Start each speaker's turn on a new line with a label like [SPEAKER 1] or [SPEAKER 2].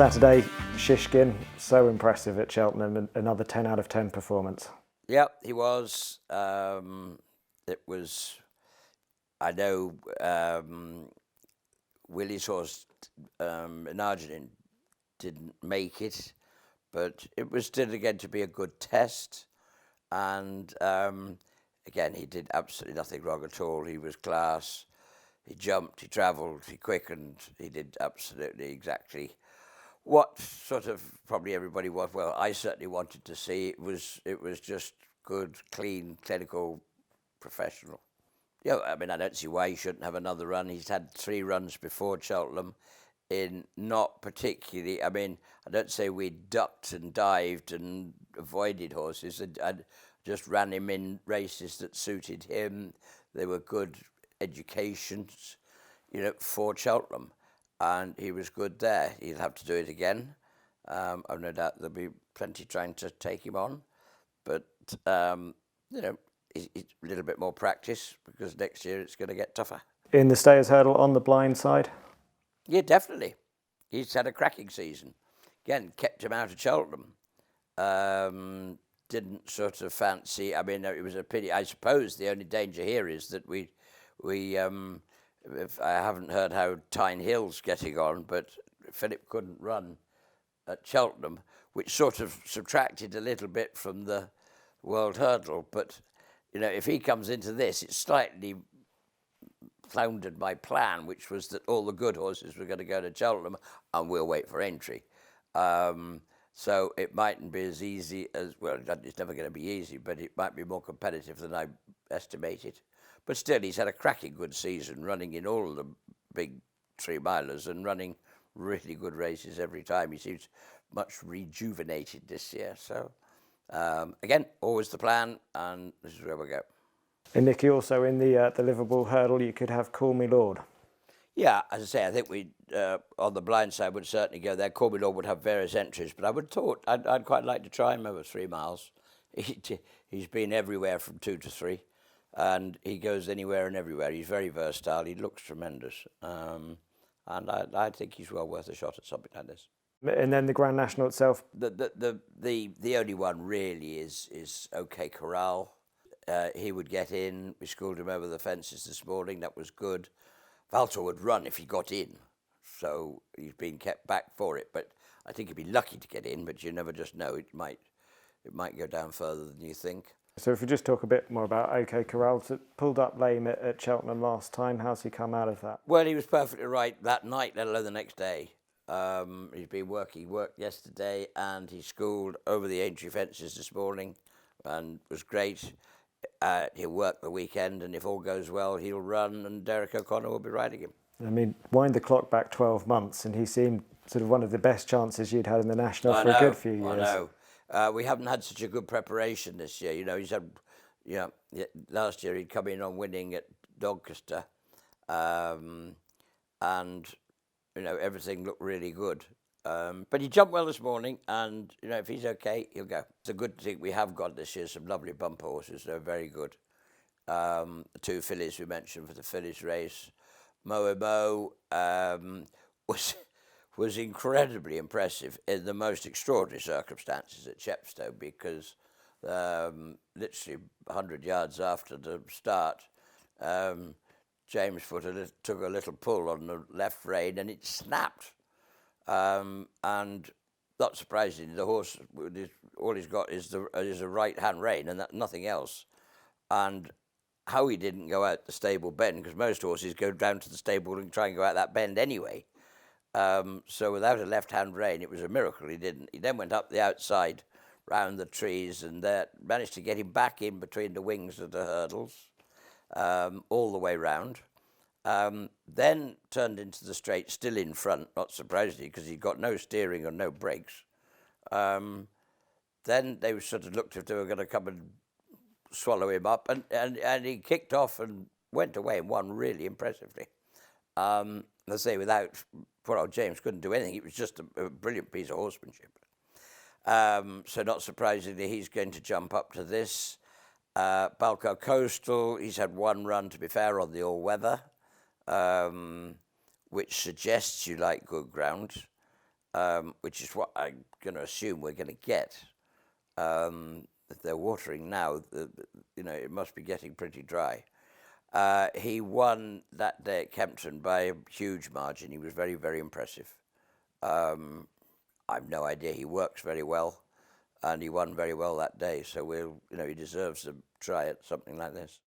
[SPEAKER 1] Saturday, Shishkin, so impressive at Cheltenham, another 10 out of 10 performance.
[SPEAKER 2] Yeah, he was. It was, I know, Willie's horse in Argentine didn't make it, but it was still again to be a good test. And again, he did absolutely nothing wrong at all. He was class. He jumped, he travelled, he quickened. He did absolutely exactly what sort of probably everybody was. Well, I certainly wanted to see. It was just good, clean, clinical, professional. Yeah, I mean, I don't see why he shouldn't have another run. He's had 3 runs before Cheltenham in not particularly, I mean, I don't say we ducked and dived and avoided horses. I just ran him in races that suited him. They were good educations, for Cheltenham. And he was good there. He'll have to do it again. I've no doubt there'll be plenty trying to take him on. But, it's a little bit more practice because next year it's going to get tougher.
[SPEAKER 1] In the Stayers Hurdle on the blind side?
[SPEAKER 2] Yeah, definitely. He's had a cracking season. Again, kept him out of Cheltenham. Didn't sort of fancy, I mean, it was a pity. I suppose the only danger here is that we if I haven't heard how Tyne Hill's getting on, but Philip couldn't run at Cheltenham, which sort of subtracted a little bit from the World Hurdle. But, if he comes into this, it's slightly floundered my plan, which was that all the good horses were going to go to Cheltenham and we'll wait for Aintree. So it mightn't be as easy as, well, it's never going to be easy, but it might be more competitive than I estimated. But still, he's had a cracking good season, running in all the big 3-milers and running really good races every time. He seems much rejuvenated this year. So, again, always the plan, and this is where we go.
[SPEAKER 1] And Nicky, also in the Liverpool Hurdle, you could have Call Me Lord.
[SPEAKER 2] Yeah, as I say, I think we on the blind side would certainly go there. Call Me Lord would have various entries, but I would thought I'd quite like to try him over 3 miles. He's been everywhere from 2 to 3. And he goes anywhere and everywhere. He's very versatile. He looks tremendous. And I think he's well worth a shot at something like this.
[SPEAKER 1] And then the Grand National itself?
[SPEAKER 2] The only one really is OK Corral. He would get in. We schooled him over the fences this morning. That was good. Valtor would run if he got in. So he's been kept back for it. But I think he'd be lucky to get in, but you never just know. It might go down further than you think.
[SPEAKER 1] So if we just talk a bit more about OK Corral, pulled up lame at Cheltenham last time. How's he come out of that?
[SPEAKER 2] Well, he was perfectly right that night, let alone the next day. He's been working. He worked yesterday and he schooled over the Aintree fences this morning and was great. He'll work the weekend, and if all goes well, he'll run and Derek O'Connor will be riding him.
[SPEAKER 1] I mean, wind the clock back 12 months and he seemed sort of one of the best chances you'd had in the National for a good few years.
[SPEAKER 2] I know. We haven't had such a good preparation this year. He's had, last year he'd come in on winning at Doncaster, and everything looked really good. But he jumped well this morning, and if he's okay, he'll go. It's a good thing we have got this year. Some lovely bumper horses. They're very good. The 2 fillies we mentioned for the fillies race, Mo was incredibly impressive in the most extraordinary circumstances at Chepstow because literally 100 yards after the start, James took a little pull on the left rein and it snapped. And not surprisingly, the horse, all he's got is a right-hand rein and nothing else. And how he didn't go out the stable bend, because most horses go down to the stable and try and go out that bend anyway. So without a left-hand rein, it was a miracle he didn't. He then went up the outside, round the trees, and managed to get him back in between the wings of the hurdles, all the way round. Then turned into the straight, still in front, not surprisingly, because he'd got no steering or no brakes. Then they sort of looked if they were going to come and swallow him up, and he kicked off and went away and won really impressively. Let's say without poor old James couldn't do anything. It was just a brilliant piece of horsemanship. So not surprisingly, he's going to jump up to this. Balco Coastal, he's had 1 run, to be fair, on the all-weather, which suggests you like good ground. which is what I'm going to assume we're going to get. If they're watering now, it must be getting pretty dry. He won that day at Kempton by a huge margin. He was very, very impressive. I've no idea. He works very well, and he won very well that day. So he deserves to try at something like this.